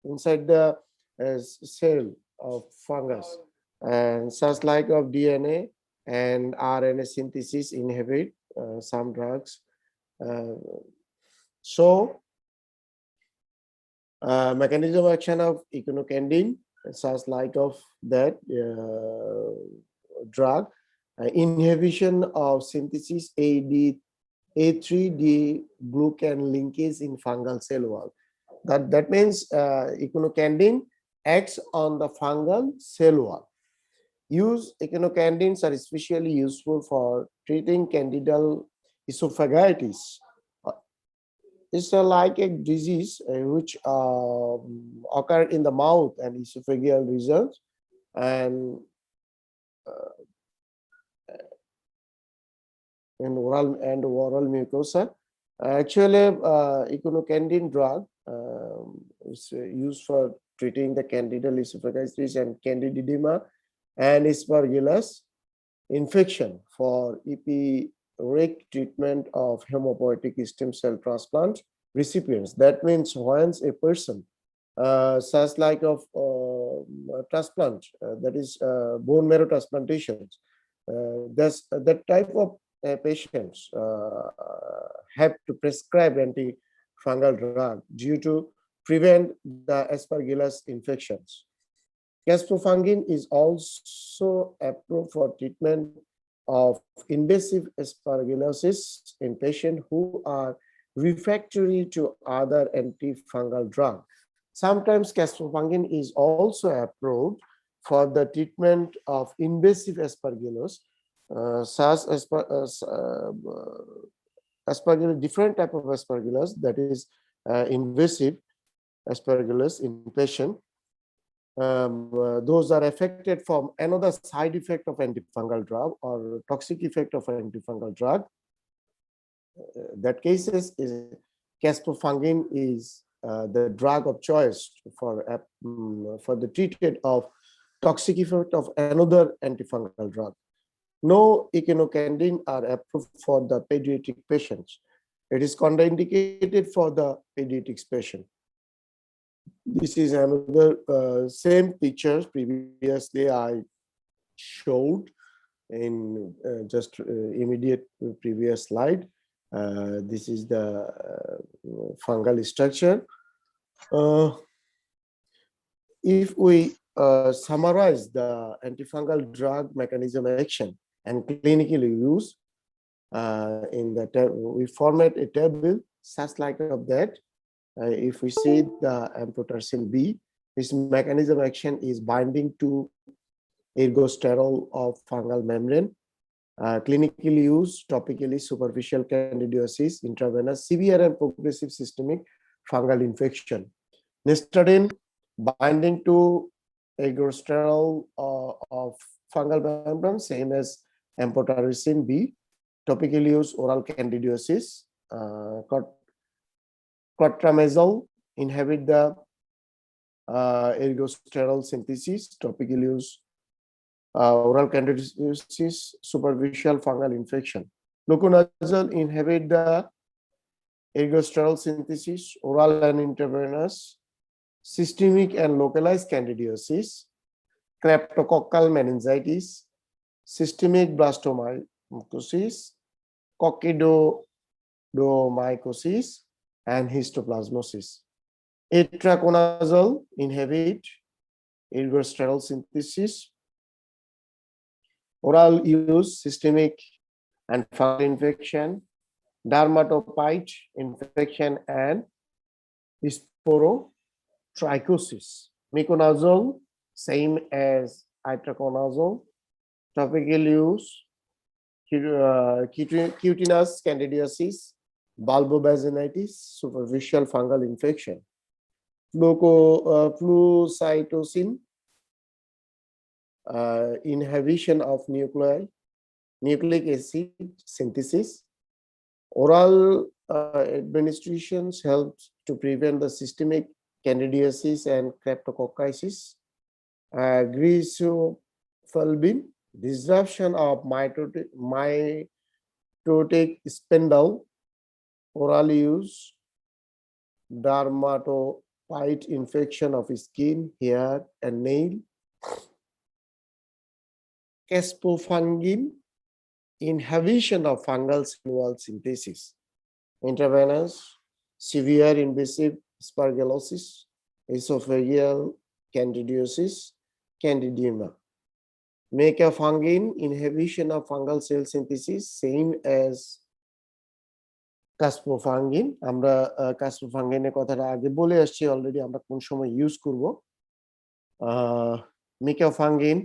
inside the cell of fungus, and such like of DNA and RNA synthesis inhibit some drugs. Uh, so, mechanism of action of echinocandin, such like of that drug, inhibition of synthesis A3D glucan linkage in fungal cell wall. That means echinocandin acts on the fungal cell wall. Echinocandins are especially useful for treating candidal esophagitis. Uh, It's like a disease which occur in the mouth and esophageal regions, and oral mucosa. Actually, echinocandin drug is used for treating the candidal esophagitis and candidemia and aspergillus infection for EPIRIC treatment of hematopoietic stem cell transplant recipients. That means once a person such like of transplant, that is bone marrow transplantations, that type of patients have to prescribe antifungal drug due to prevent the aspergillus infections. Caspofungin is also approved for treatment of invasive aspergillosis in patients who are refractory to other antifungal drugs. Sometimes caspofungin is also approved for the treatment of invasive aspergillus, such as aspergillus, different type of aspergillus, that is invasive aspergillus in patient. Those are affected from another side effect of antifungal drug or toxic effect of antifungal drug. That cases is caspofungin is the drug of choice for the treatment of toxic effect of another antifungal drug. No echinocandin are approved for the pediatric patients. It is contraindicated for the pediatric patient. This is another same pictures previously I showed in just immediate previous slide. This is the fungal structure. If we summarize the antifungal drug mechanism action and clinical use in the we format a table such like of that. If we see the amphotericin B, this mechanism action is binding to ergosterol of fungal membrane. Clinical use, topically superficial candidiasis, intravenous, severe and progressive systemic fungal infection. Nistadine binding to ergosterol of fungal membrane, same as amphotericin B. Topical use, oral candidiasis. Clotrimazole inhibit the ergosterol synthesis. Topical use, oral candidiasis, superficial fungal infection. Fluconazole inhibit the ergosterol synthesis, oral and intravenous, systemic and localized candidiasis, cryptococcal meningitis, systemic blastomycosis, coccidomycosis, and histoplasmosis. Itraconazole inhibit ergosterol synthesis. Oral use, systemic and fungal infection, dermatophyte infection, and sporotrichosis. Miconazole, same as itraconazole. Topical use, cutaneous candidiasis, bulbovaginitis, superficial fungal infection. Flucytosine, inhibition of nucleic acid synthesis. Oral administrations helps to prevent the systemic candidiasis and cryptococcitis. Griseofulvin, disruption of mitotic spindle. Oral use, dermatophyte fight infection of skin, hair, and nail. Caspofungin, inhibition of fungal cell wall synthesis. Intravenous, severe invasive aspergillosis, esophageal candidiasis, candidemia. Mecafungin, inhibition of fungal cell synthesis, same as কাসপোফাঙ্গিন। আমরা কাসপোফাঙ্গিনের কথাটা আগে বলে আসছি already, আমরা কোন সময় use করব। মিকাফাঙ্গিন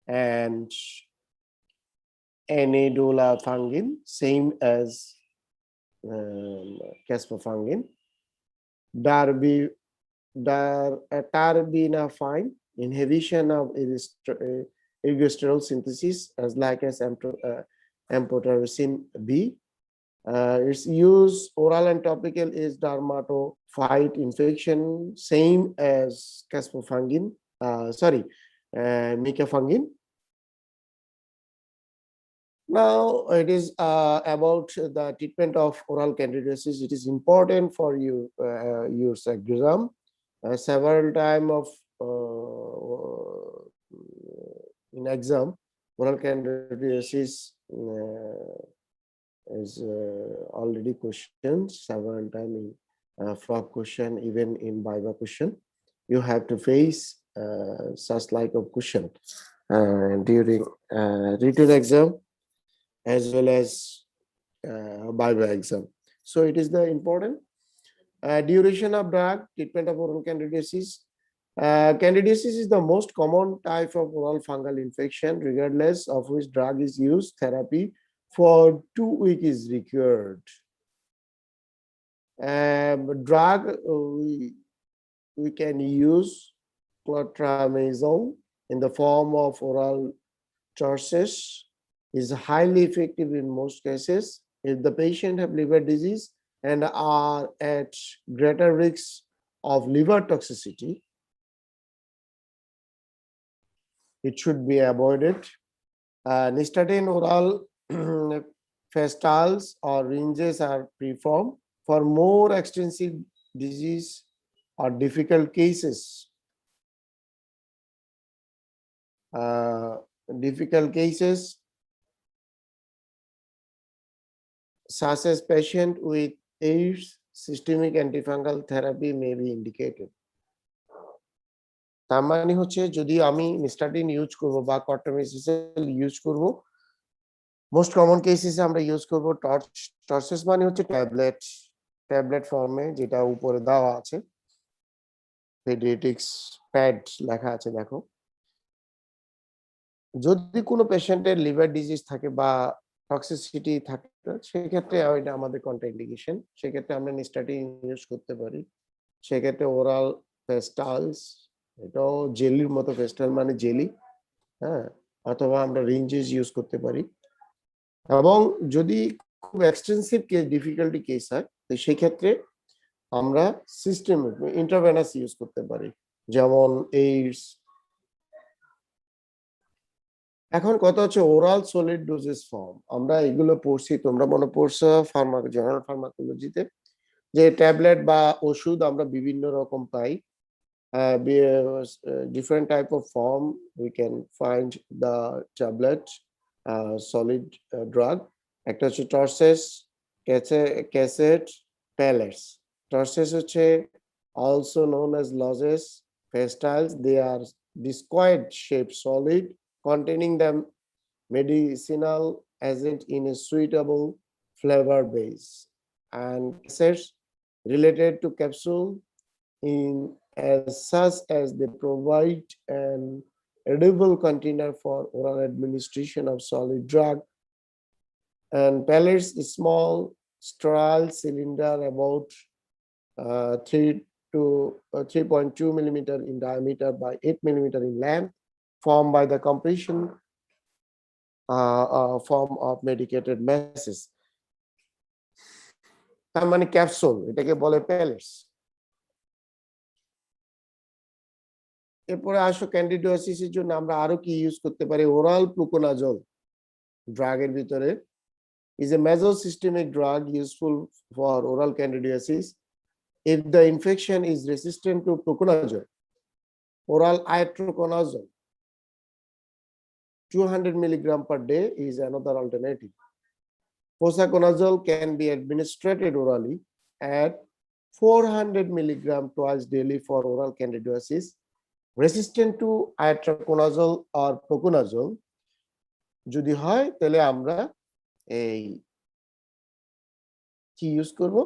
and enidolafungin, same as caspofungin. Tarbinafine, inhibition of ergosterol synthesis as like as amphotericin B. Its use oral and topical is dermatophyte infection, same as caspofungin, micafungin. Now it is about the treatment of oral candidiasis. It is important for you your exam. Several time of in exam, oral candidiasis is already questioned several times in frog question, even in Viva question. You have to face such like of question during written exam as well as Viva exam. So it is the important duration of drug treatment of oral candidiasis. Candidiasis is the most common type of oral fungal infection, regardless of which drug is used. Therapy for 2 weeks is required. Drug we can use clotrimazole in the form of oral choices, is highly effective in most cases. If the patient have liver disease and are at greater risk of liver toxicity, it should be avoided. Nystatin oral festals or ranges are performed for more extensive disease or difficult cases. Such as patient with AIDS, systemic antifungal therapy may be indicated. তার মানে হচ্ছে যদি আমি নিস্টাটিন use করব বা কর্টামিসিসেল use করব, most common কেসেসে আমরা use করব টর্সেস, মানে হচ্ছে ট্যাবলেট ফর্মে, যেটা উপরে দেওয়া আছে পেডিয়াট্রিক্স প্যাড লেখা আছে দেখো। যদি কোনো পেশেন্টের লিভার ডিজিজ থাকে বা টক্সিসিটি থাকে, সেক্ষেত্রে এটা আমাদের কন্ট্রাইন্ডিকেশন, সেক্ষেত্রে আমরা নিস্টাটিন ইউজ করতে পারি। সেক্ষেত্রে ওরাল ফেস্টালস, এটাও জেলির মতো, ফেস্টাল মানে জেলি, হ্যাঁ, অথবা আমরা রেঞ্জেস ইউজ করতে পারি। এবং যদি খুব এক্সটেন্সিভ কেস, ডিফিকাল্টি কেস হয়, তো সেই ক্ষেত্রে আমরা সিস্টেমিক ইন্ট্রাভেনাস ইউজ করতে পারি, যেমন এইডস। এখন কথা হচ্ছে ওরাল সলিড ডোজেস ফর্ম, আমরা এগুলো পড়ছি, তোমরা মনে পড়ছো জেনারেল ফার্মাকোলজিতে, যে ট্যাবলেট বা ওষুধ আমরা বিভিন্ন রকম পাই, different type of form we can find the tablet, solid drug. একটা হচ্ছে টর্সেস, ক্যাসেট, প্যালেটস। টর্সেস হচ্ছে also known as lozenges, festals. They are discoid shaped solid containing the medicinal agent in a suitable flavor base, and cassettes related to capsule in as such as they provide an edible container for oral administration of solid drug. And pellets is small sterile cylinder about 3.2 millimeter in diameter by 8 millimeter in length, formed by the compression form of medicated masses. তার মানে capsule, এটাকে বলে pallets. এরপরে আসো ক্যান্ডিডিয়াসিসের জন্য আমরা আরো কি ইউজ করতে পারি। ওরাল ফ্লুকোনাজল ড্রাগের ভিতরে is a mesosystemic drug useful for oral candidiasis. if the infection is resistant to proconazole, oral itraconazole 200 milligram per day is another alternative. Posaconazole can be administered orally at 400 milligram twice daily for oral candidiasis resistant to itraconazole or proconazole. যদি হয় তাহলে আমরা এই কি use করব,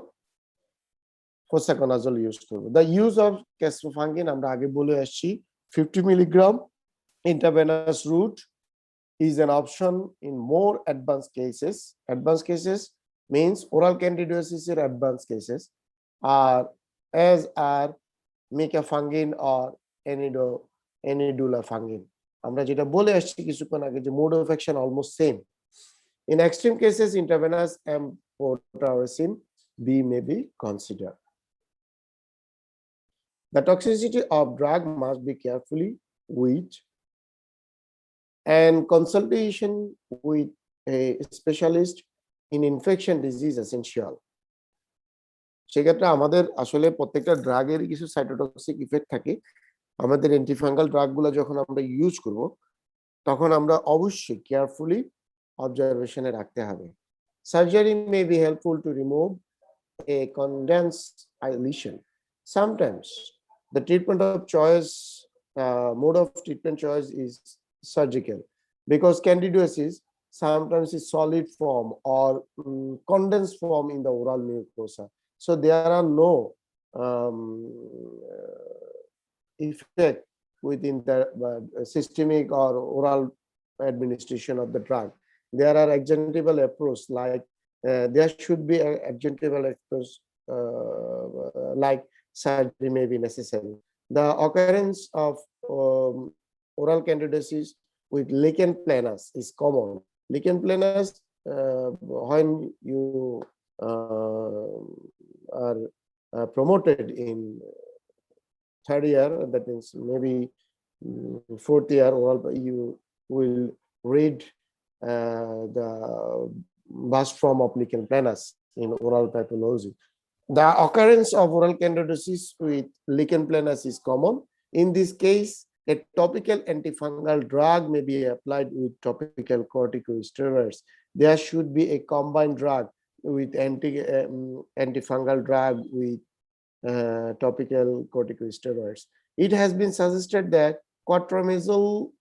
posaconazole use করব। The use of ক্যাসপ্রোফাঙ্গিন আমরা আগে বলে আসছি 50 milligram intravenous route is an option in more advanced cases. Advanced cases means oral candidiasis in advanced cases are as are micafungin or enidulafungin. আমরা যেটা বলে আসছি কিছুক্ষণ আগে যে mode of action almost same. In extreme cases, intravenous amphotericin B may be considered. The toxicity of drug must be carefully weighed, and consultation with a specialist in infection disease essential. সেক্ষেত্রে আমাদের আসলে প্রত্যেকটা ড্রাগের কিছু cytotoxic effect থাকে। আমাদের antifungal ড্রাগগুলো যখন আমরা ইউজ করব তখন আমরা অবশ্যই কেয়ারফুলি অবজারভেশনে রাখতে হবে। Surgery may be helpful to remove a condensed lesion. Sometimes the treatment of choice, mode of treatment choice is surgical because candidiasis sometimes is solid form or condensed form in the oral mucosa. So there are no effect within the systemic or oral administration of the drug. There are adjunctival approach like there should be an adjunctival approach like surgery may be necessary. The occurrence of oral candidiasis with lichen planus is common. Lichen planus, when you are promoted in third year, that means maybe fourth year, oral, you will read the burst form of lichen planus in oral pathology. The occurrence of oral candidiasis with lichen planus is common. In this case, a topical antifungal drug may be applied with topical corticosteroids. There should be a combined drug with antifungal drug with topical corticosteroids. It has been suggested that quatramazole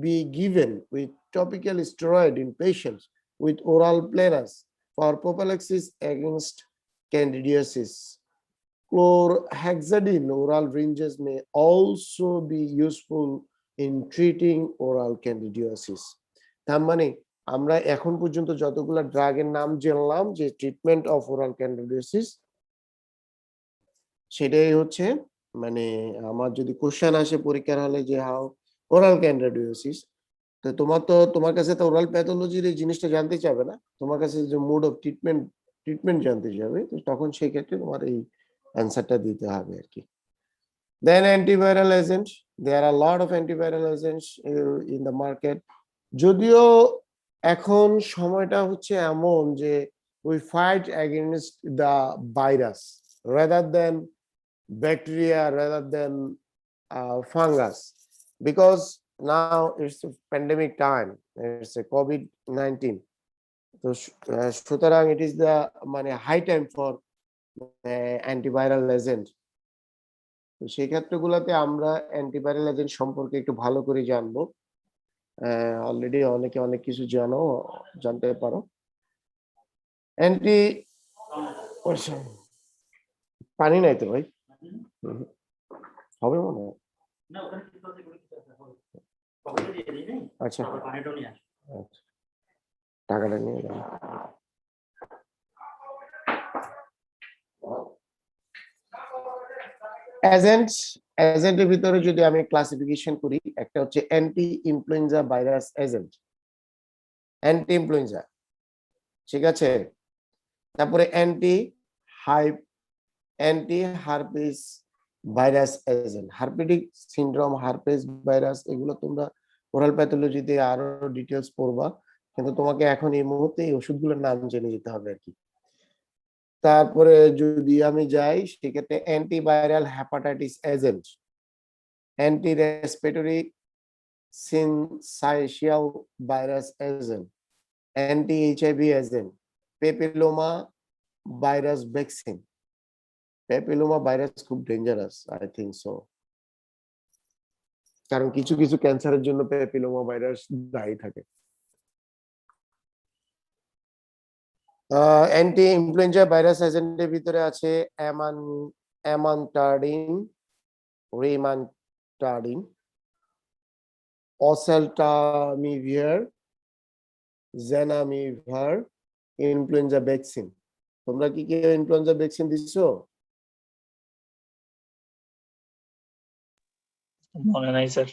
be given with topical steroid in patients with oral planus for prophylaxis against candidiasis. Chlorhexidine oral ranges may also be useful in treating oral candidiasis. তার মানে আমরা এখন পর্যন্ত যতগুলো ড্রাগের নাম জানলাম যে ট্রিটমেন্ট অফ ওরাল ক্যান্ডিডিয়াসিস, সেটাই হচ্ছে মানে আমার যদি কোশ্চেন আসে পরীক্ষার হলে যে হাউ ওরাল ক্যান্ডিডিয়াসিস, তো তোমার কাছে তো ওরাল প্যাথোলজির এই জিনিসটা জানতে চাবে না, তোমার কাছে যে মোড অফ ট্রিটমেন্ট জানতে যাবে, তো তখন সেই ক্ষেত্রে তোমার এই অ্যান্সারটা দিতে হবে আর কি। Then antiviral agent, there are a lot of antiviral agents in the market. যদিও এখন সময়টা হচ্ছে এমন যে we fight against the virus rather than bacteria, rather than fungus, because now it's a pandemic time, it's a COVID-19. So সুতরাং it is the মানে high time for antiviral agent. তো সেই ক্ষেত্রগুলোতে আমরা অ্যান্টিভাইরাল এজেন্ট সম্পর্কে একটু ভালো করে জানবো। অলরেডি অনেকে অনেক কিছু জানতে পারো। পানি নাই তো ভাই, হবে মনে হয়। আচ্ছা টাকাটা নিয়ে যাবো। এজেন্টের ভিতরে যদি আমি ক্লাসিফিকেশন করি, একটা হচ্ছে anti influenza virus agent, anti influenza, ঠিক আছে। তারপরে anti herpes virus agent, herpetic syndrome, herpes virus, এগুলো তোমরা ওরাল প্যাথোলজিতে আরো ডিটেলস পড়বা, কিন্তু তোমাকে এখন এই মুহূর্তে এই ওষুধগুলোর নাম জেনে যেতে হবে আর কি। তারপরে যদি আমি যাই সেক্ষেত্রে antiviral hepatitis agent, anti respiratory syncytial virus agent, anti HIV agent, papilloma virus vaccine. Papilloma virus খুব ডেঞ্জারাস, আই থিংক সো, কারণ কিছু কিছু ক্যান্সারের জন্য পেপিলোমা ভাইরাস দায়ী থাকে। অ্যান্টি ইনফ্লুয়েঞ্জা ভাইরাস এজেন্টের ভিতরে আছে অ্যামান্টাডিন, রিমান্টাডিন, অসেলটামিভির, জেনামিভার, ইনফ্লুয়েঞ্জা ভ্যাকসিন। তোমরা কি কেউ ইনফ্লুয়েঞ্জা ভ্যাকসিন দিছো? মনে নাই স্যার।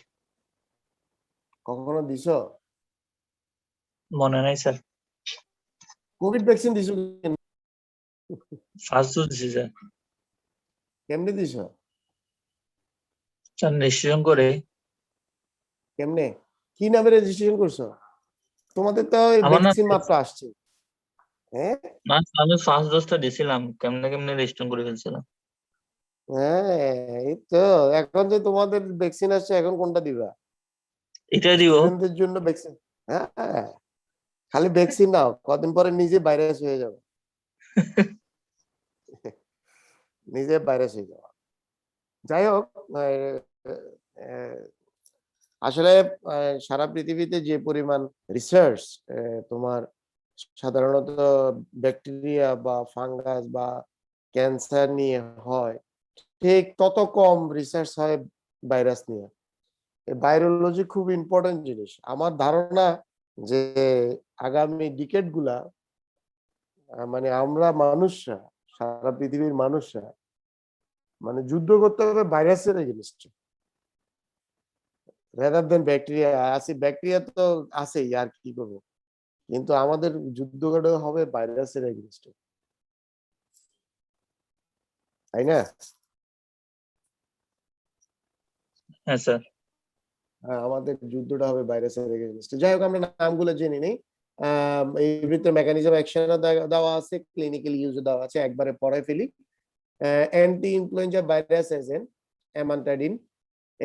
কখনো দিছো? মনে নাই স্যার। কোভিড ভ্যাকসিন দিছো? ফার্স্ট ডোজ দিছি স্যার। কেমনে দিছো? স্যার রেজিস্ট্রেশন করে। কেমনে, কি নামে রেজিস্ট্রেশন করছো? তোমাদের তো আমার না ভ্যাকসিন মাত্র আসছে। হ্যাঁ না, আমি ফার্স্ট ডোজটা দিছিলাম, কেমনে কেমনে রেজিস্ট্রেশন করে ফেলছিলাম। হ্যাঁ, এই তো এখন যে তোমাদের ভ্যাকসিন আসছে, এখন কোনটা দিবা? এটাই দিব। স্টুডেন্টদের জন্য ভ্যাকসিন? হ্যাঁ, খালি ভ্যাকসিন নাও, কদিন পরে নিজে ভাইরাস হয়ে যাবে। নিজে ভাইরাস হয়ে যাবে। যাই হোক, আসলে সারা পৃথিবীতে যে পরিমাণ রিসার্চ তোমার সাধারণত ব্যাকটেরিয়া বা ফাঙ্গাস বা ক্যান্সার নিয়ে হয়, ঠিক তত কম রিসার্চ হয় ভাইরাস নিয়ে। ভাইরোলজি খুব ইম্পর্টেন্ট জিনিস। আমার ধারণা যে আগামী ডিকেড গুলা মানে আমরা মানুষরা, সারা পৃথিবীর মানুষরা মানে যুদ্ধ করতে হবে ভাইরাসের এগেইনস্টে রেদার দেন ব্যাকটেরিয়া। আছে ব্যাকটেরিয়া তো আছেই, আর কি করবো, কিন্তু আমাদের যুদ্ধ করতে হবে ভাইরাসের এগেইনস্টে, তাই না? হ্যাঁ স্যার। হ্যাঁ, আমাদের যুদ্ধটা হবে ভাইরাসের এগেইনস্টে। যাই হোক, আমরা নামগুলো জেনে নেই। এই ভিতরে মেকানিজম অ্যাকশন দেওয়া আছে, ক্লিনিক্যাল ইউজ দেওয়া আছে, একবারে পড়ায় ফেলি। Anti influenza virus agent amantadine,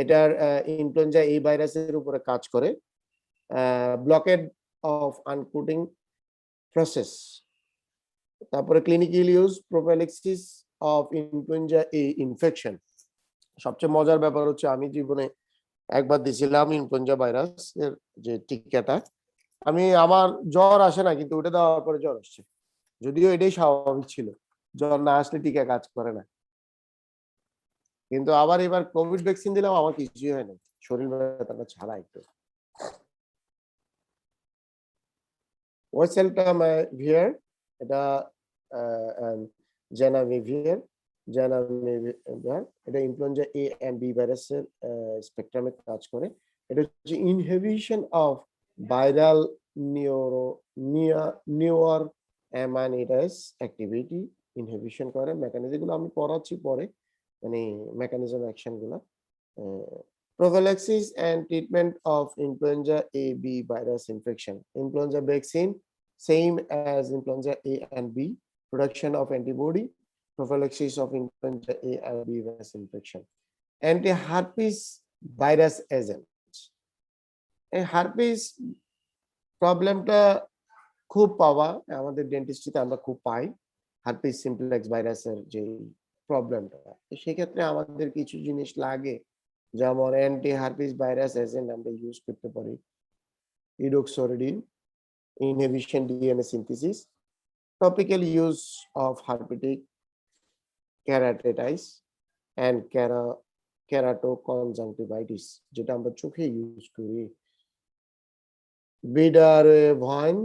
এটার ইনফ্লুয়েঞ্জা এই ভাইরাসের উপরে কাজ করে। Blockade of uncoating process. তারপরে clinical use prophylaxis of influenza A infection. সবচেয়ে মজার ব্যাপার হচ্ছে আমি জীবনে একবার দিয়েছিলাম ইনফ্লুয়েঞ্জা ভাইরাস এর যে টিকাটা। আমার জ্বর আসে না, কিন্তু ওটা দেওয়ার পরে জ্বর আসছে, যদিও এটাই স্বাভাবিক ছিল, জ্বর না আসলে টিকা কাজ করে না। কিন্তু আবার এবার কোভিড ভ্যাকসিন দিলাম, আমার কিছুই হয় না, শরীর ব্যথাটা ছাড়া একটু। ওয়েসেলটামিভির, এটা জানামিভির, এটা ইনফ্লুয়েঞ্জা এ এন্ড বি ভাইরাসের স্পেকট্রামে কাজ করে। এটা হচ্ছে inhibition of viral neuraminidase activity inhibition করে। মেকানিজম গুলো আমি পড়াচ্ছি পরে, মানে মেকানিজম অ্যাকশন গুলো। Prophylaxis and treatment of influenza A B virus infection. Influenza vaccine, same as influenza A and B. Production of antibody. Prophylaxis of influenza A and B virus infection. Anti-herpes virus agent. এই herpes প্রবলেমটা খুব পাওয়া, আমাদের ডেন্টিস্ট্রিতে আমরা খুব পাই herpes simplex ভাইরাসের যে প্রবলেমটা। সেক্ষেত্রে আমাদের কিছু জিনিস লাগে, যেমন অ্যান্টি হার্পিস ভাইরাস এজেন্ট আমরা ইউজ করতে পারি idoxuridine, inhibition DNA synthesis, topical use of herpetic keratitis and keratoconjunctivitis, যেটা আমরা চোখে ইউজ করি। Vidarabine,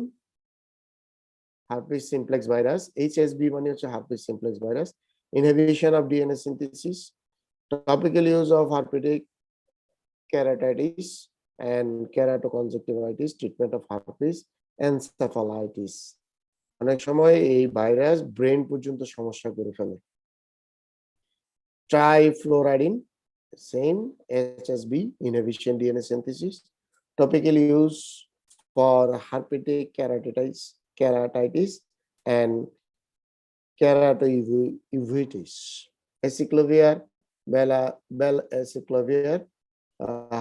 herpes simplex virus, HSV মানে হচ্ছে herpes simplex virus, inhibition of DNA synthesis, topical use of herpetic keratitis and keratoconjunctivitis, treatment of herpes encephalitis. অনেক সময় এই virus brain পর্যন্ত সমস্যা করে ফেলে। Trifluridine, same HSV, inhibition DNA synthesis, topical use for herpetic keratitis and keratouveitis, acyclovir, bell acyclovir,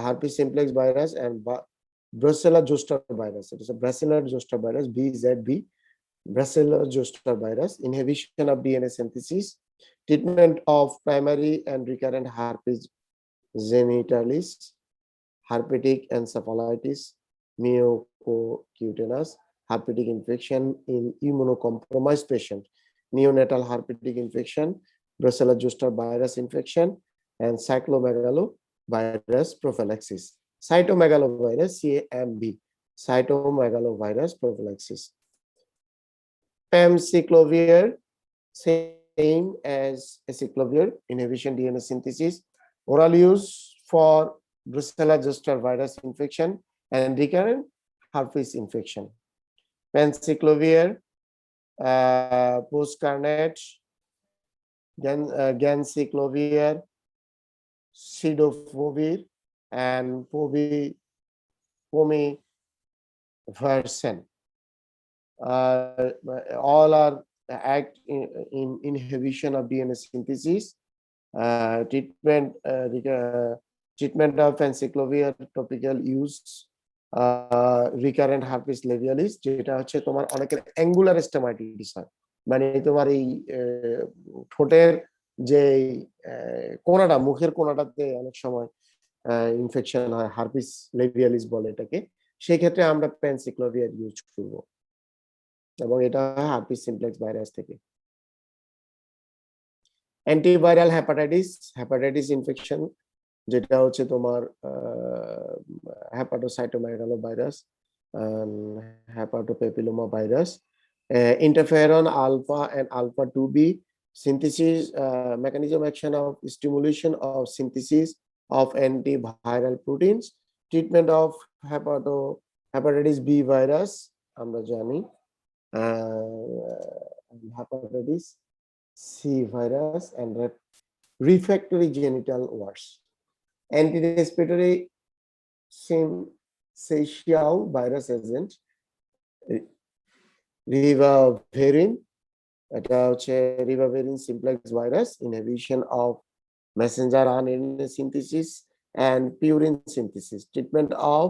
herpes simplex virus, and Brucella zoster virus. It is a Brucella zoster virus, BZB, Brucella zoster virus. Inhibition of DNA synthesis, treatment of primary and recurrent herpes genitalis, herpetic encephalitis, mucocutaneous herpetic infection in immunocompromised patient, neonatal herpetic infection, Brucella zoster virus infection, and cytomegalovirus prophylaxis. Cytomegalovirus, CAMB, cytomegalovirus prophylaxis. Pamciclovir, same as acyclovir, inhibition DNA synthesis, oral use for Brucella zoster virus infection and recurrent herpes infection. Panciclovir, postcarnate, ganciclovir, cidofovir, and pomivirsen. All are act in inhibition of DNA synthesis. Treatment of panciclovir topical use, recurrent herpes labialis, যেটা হচ্ছে তোমার অনেকের angular স্টেমাইটিস হয়, মানে তোমার এই ঠোঁটের যে কোনাটা, মুখের কোনাটাতে অনেক সময় ইনফেকশন হয়, হার্পিস লেবিয়ালিস বলে এটাকে। সেই ক্ষেত্রে আমরা প্যানসিক্লোভির ইউজ করব, এবং এটা হয় হার্পিস সিমপ্লেক্স ভাইরাস থেকে। অ্যান্টিভাইরাল হেপাটাইটিস ইনফেকশন, যেটা হচ্ছে তোমার হেপাটোসাইটোমেগালোভাইরাস, হেপাটোপেপিলোমা virus, interferon alpha and alpha 2b synthesis, mechanism action of stimulation of synthesis of antiviral proteins, treatment of hepatitis B virus আমরা জানি, hepatitis C virus, and refractory genital warts. Anti-respiratory syncytial virus agent, ribavirin, এটা হচ্ছে ribavirin simplex virus, inhibition of messenger RNA synthesis and purine synthesis, treatment of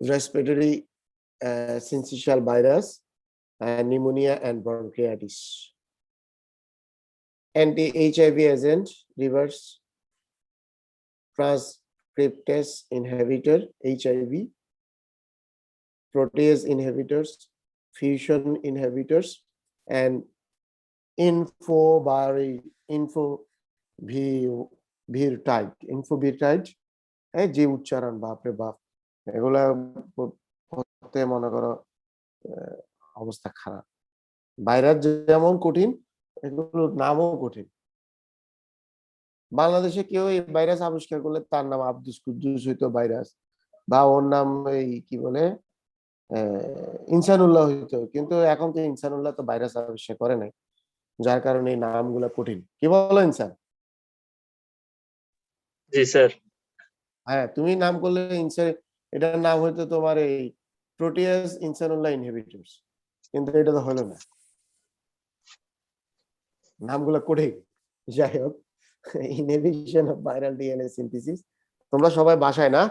respiratory syncytial virus and pneumonia and bronchitis. Anti-HIV agent, reverse transcriptase inhibitor, HIV, protease inhibitors, fusion inhibitors, and infovirtide, যে উচ্চারণ বাপরে বাপ, এগুলা পড়তে মনে করো অবস্থা খারাপ। ভাইরাস যেমন কঠিন, এগুলোর নামও কঠিন। বাংলাদেশে কেউ এই ভাইরাস আবিষ্কার করলে তার নাম আব্দুস কুদ্দুস হইতো ভাইরাস, বা ওর নাম এই কি বলে ইনসানুল্লাহ হইতো, কিন্তু এখন তো ইনসানুল্লাহ তো ভাইরাস আবিষ্কার করে নাই, যার কারণে এই নামগুলা কঠিন। কি বলো ইনসান? জি স্যার। হ্যাঁ, তুমি নাম করলে ইনসান, এটার নাম হইতো তোমার এই প্রোটিয়াস ইনসানুল্লাহ ইনহিবিটরস, কিন্তু এটা তো হলো না, নামগুলা কঠিন। যাই হোক, inhibition of viral DNA synthesis. তোমরা সবাই বাসায় না?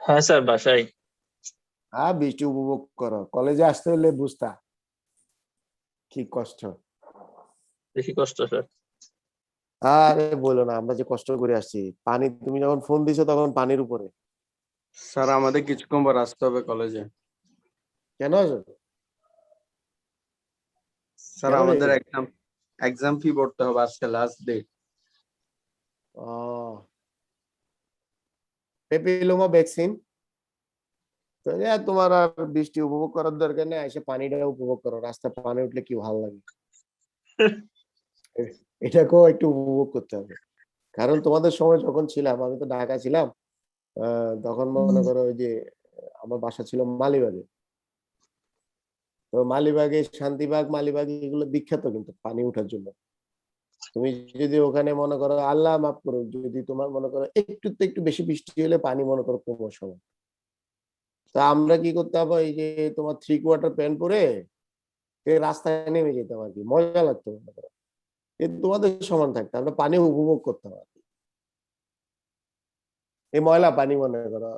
হ্যাঁ স্যার, বাসায়। বৃষ্টি উপভোগ করো, কলেজে আসতে হলে বুঝতা কি কষ্ট। বেশি কষ্ট স্যার। আরে বলো না, আমরা যে কষ্ট করে আসছি, পানি, তুমি যখন ফোন দিছো তখন পানির উপরে। স্যার আমাদের কিছুক্ষণ পর আসতে হবে কলেজে। কেন আসো? স্যার আমাদের এক্সাম ফি ভরতে হবে, আজকে লাস্ট ডেট। পেপিলোমা ভ্যাকসিন, তোমার আর বৃষ্টি উপভোগ করার দরকার নেই, এসে পানিটা উপভোগ করো। রাস্তা পানি উঠলে কি ভালো লাগে, এটাকেও একটু উপভোগ করতে হবে। কারণ তোমাদের সময় যখন ছিলাম, আমি তো ঢাকা ছিলাম, তখন মনে করো ওই যে আমার বাসা ছিল মালিবাগে, তো মালিবাগে শান্তিবাগ, মালিবাগ এগুলো বিখ্যাত কিন্তু পানি উঠার জন্য। তুমি যদি ওখানে মনে করো, আল্লাহ মাফ করো, যদি তোমার মনে করো একটু বেশি বৃষ্টি হলে পানি মনে করো কোমর সমান, তা আমরা কি করতাম, এই যে তোমার 3/4 প্যান্ট পরে রাস্তায় নেমে যেতাম আর কি, মজা লাগতো মনে করো। কিন্তু তোমাদের সমান থাকতো, আমরা পানি উপভোগ করতাম আর কি। এই ময়লা পানি মনে করো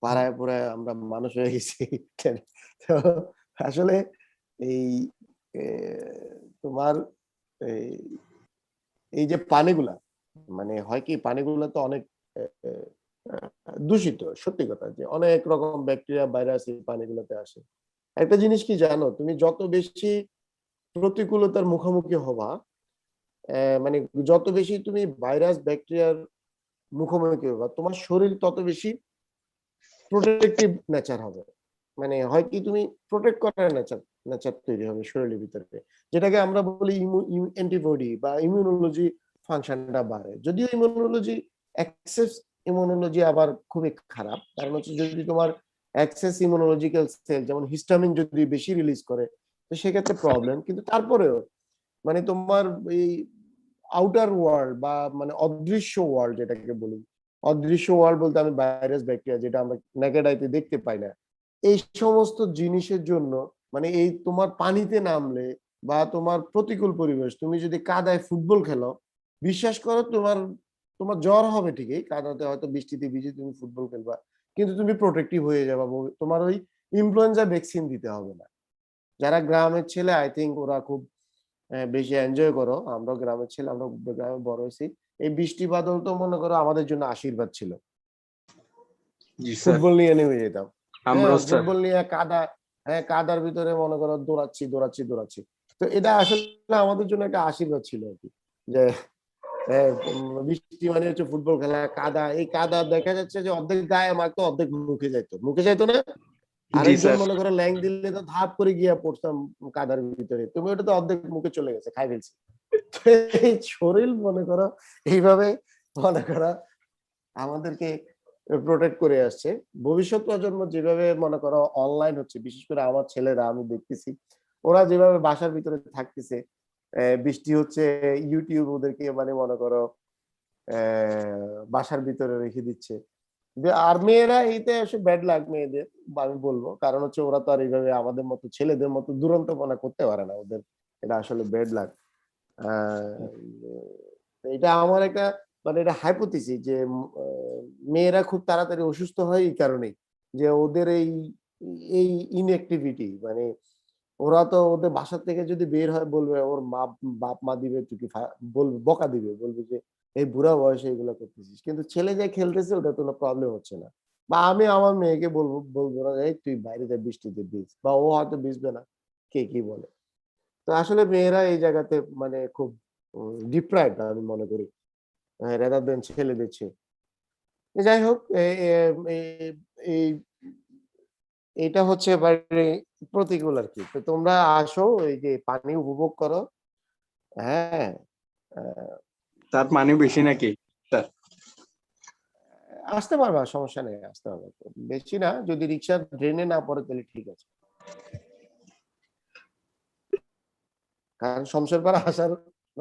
পাড়ায় পুরায় আমরা মানুষ হয়ে গেছি। তো আসলে এই এ, তোমার এই এই যে পানিগুলা, মানে হয় কি পানিগুলা তো অনেক এ, এ, দূষিত, সত্যি কথা যে অনেক রকম ব্যাকটেরিয়া ভাইরাস এই পানিগুলোতে আসে। একটা জিনিস কি জানো, তুমি যত বেশি প্রতিকূলতার মুখোমুখি হবা, মানে যত বেশি তুমি ভাইরাস ব্যাকটেরিয়ার মুখোমুখি হবা, তোমার শরীর তত বেশি প্রোটেক্টিভ নেচার হবে। মানে হয় কি তুমি প্রোটেক্ট করার নেচার নেচার তৈরি হবে শরীরের ভিতরে, যেটাকে আমরা বলি অ্যান্টিবডি বা ইমিউনোলজি ফাংশনটা বাড়ে। যদিও ইমিউনোলজি এক্সেস ইমিউনোলজি আবার খুবই খারাপ, কারণ হচ্ছে যদি তোমার এক্সেস ইমিউনোলজিক্যাল সেল যেমন হিস্টামিন যদি বেশি রিলিজ করে, তো সেক্ষেত্রে প্রবলেম। কিন্তু তারপরেও মানে তোমার এই আউটার ওয়ার্ল্ড বা মানে অদৃশ্য ওয়ার্ল্ড যেটাকে বলি, অদৃশ্য ওয়ার্ল্ড বলতে আমি ভাইরাস ব্যাকটেরিয়া যেটা আমরা নেকেড আইতে দেখতে পাই না, এই সমস্ত জিনিসের জন্য মানে এই তোমার পানিতে নামলে বা তোমার প্রতিকূল পরিবেশ, তুমি যদি কাদায় ফুটবল খেলো, বিশ্বাস করো তোমার তোমার জ্বর হবে ঠিকই, কাদাতে হয়তো বৃষ্টিতে ভিজে তুমি ফুটবল খেলবা, কিন্তু তুমি প্রোটেক্টিভ হয়ে যাবা। তোমার ওই ইনফ্লুয়েঞ্জা ভ্যাকসিন দিতে হবে না। যারা গ্রামের ছেলে আই থিঙ্ক ওরা খুব বেশি এনজয় করো। আমরাও গ্রামের ছেলে, আমরা গ্রামে বড় হয়েছি। এই বৃষ্টি বাদল তো মনে করো আমাদের জন্য আশীর্বাদ ছিল। জি স্যার, ফুটবল নিয়ে নেমে যেতাম। হ্যাঁ, আমরাও স্যার। ফুটবল নিয়ে কাদা, হ্যাঁ কাদার ভিতরে মনে করো দৌড়াচ্ছি দৌড়াচ্ছি দৌড়াচ্ছি। তো এটা আসলে আমাদের জন্য একটা আশীর্বাদ ছিল আর কি, যে বৃষ্টি মানে হচ্ছে ফুটবল খেলা, কাদা, এই কাদা দেখা যাচ্ছে যে অর্ধেক গায়ে মাখতো, অর্ধেক মুখে যাইতো, মুখে যাইতো না। জি আরেকজন স্যার। মনে করো ল্যাং দিলে তো ধাপ করে গিয়া পড়তাম কাদার ভিতরে, তুমি ওটা তো অর্ধেক মুখে চলে গেছে, খাই ফেলছি। তো এই শরীর মনে করো এইভাবে মনে করো আমাদেরকে প্রোটেক্ট করে আসছে। ভবিষ্যৎ প্রজন্ম যেভাবে মনে করো অনলাইন হচ্ছে, বিশেষ করে আমার ছেলেরা আমি দেখতেছি, ওরা যেভাবে বাসার ভিতরে থাকতেছে, বৃষ্টি হচ্ছে, ইউটিউব ওদেরকে মানে মনে করো বাসার ভিতরে রেখে দিচ্ছে। আর মেয়েরা এইতে এসে ব্যাড লাক মেয়েদের, বা আমি বলবো, কারণ হচ্ছে ওরা তো আর এইভাবে আমাদের মতো ছেলেদের মতো দুরন্তপনা করতে পারে না, ওদের এটা আসলে ব্যাড লাক। এটা আমার একটা মানে এটা হাইপোথিসিস যে মেয়েরা খুব তাড়াতাড়ি অসুস্থ হয় এই কারণেই, যে ওদের এই এই ইনঅ্যাক্টিভিটি, মানে ওরা তো ওদের বাসা থেকে যদি বের হয় বলবে ওর মা, বাপ মা দিবে টুকি, বলবে বকা দিবে, বলবে যে এই বুড়া বয়সে এগুলো করতেছিস। কিন্তু ছেলে যে খেলতেছে ওটা কোনো প্রবলেম হচ্ছে না। বা আমি আমার মেয়েকে বলবো বলবো না এই তুই বাইরে যা বৃষ্টিতে ভিজ, বা ও হয়তো ভিজবে না, কে কি বলে। তো আসলে মেয়েরা এই জায়গাতে মানে খুব ডিপ্রাইভড আমি মনে করি, রেদার দেন ছেলেদের চেয়ে। যাই হোক, এই এটা হচ্ছে এবারে প্রতিকূল আর কি। তো তোমরা আসো, এই যে পানি উপভোগ করো। হ্যাঁ, তার পানি বেশি নাকি স্যার? আসতে পারবা, সমস্যা নেই, আসতে পারবা। বেশি না, যদি রিক্সা ড্রেনে না পড়ে তাহলে ঠিক আছে। কারণ শমশেরপাড়া আসার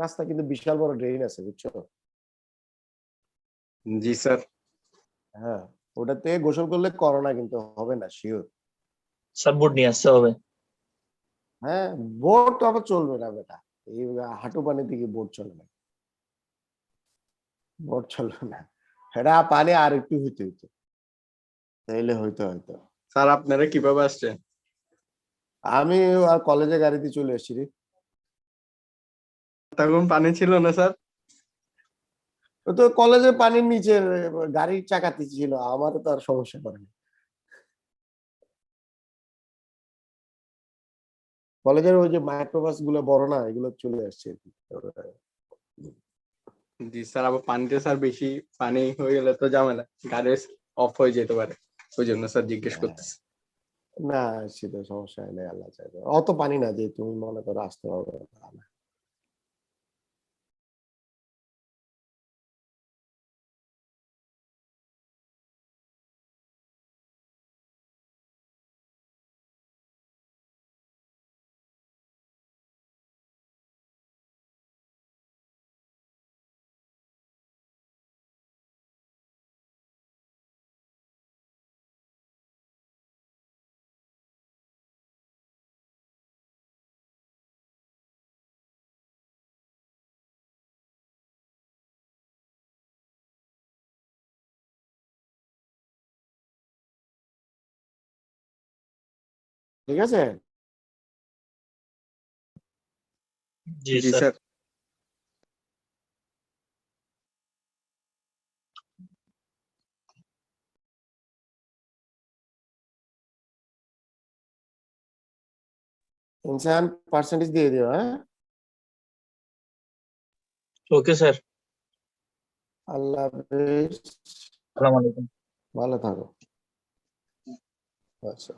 রাস্তা কিন্তু বিশাল বড় ড্রেন আছে, বুঝছো? জি স্যার। হ্যাঁ, ওটাতে গোসল করলে করোনা কিন্তু হবে না, শিওর। স্যার বুট নিয়ে আসতে হবে। হ্যাঁ, বোট তো আবার চলবে না বেটা, এই হাঁটু পানি থেকে বোট চলে না, বোট চলবে না। এটা পানি আর একটু হইতে হইতো, তাইলে হইতো হয়তো। স্যার আপনারা কিভাবে আসছেন? আমি আর কলেজে গাড়িতে চলে এসেছি রে। তখন পানি ছিল না স্যার? ও তো কলেজের পানির নিচে গাড়ির চাকাতে ছিল, আমার তো আর সমস্যা করে না। কলেজের ওই যে মাইক্রোবাস গুলো বড় না, এগুলো চলে আসছে আর কি। জি স্যার, আবার পানিতে স্যার বেশি পানি হয়ে গেলে তো ঝামেলা, গাড়ি অফ হয়ে যেতে পারে, ওই জন্য স্যার জিজ্ঞেস করতেছি। না, সেটা সমস্যা নেই, আল্লাহ চাইবে। অত পানি না যে তুমি মনে করো আসতে পারবে না। ঠিক আছে? জি জি স্যার। স্যার। ইনসান পার্সেন্টেজ দিয়ে দিও, হ্যাঁ? Okay sir. আল্লাহ হাফেজ, আসসালামু আলাইকুম। ভালো থাকো। আচ্ছা।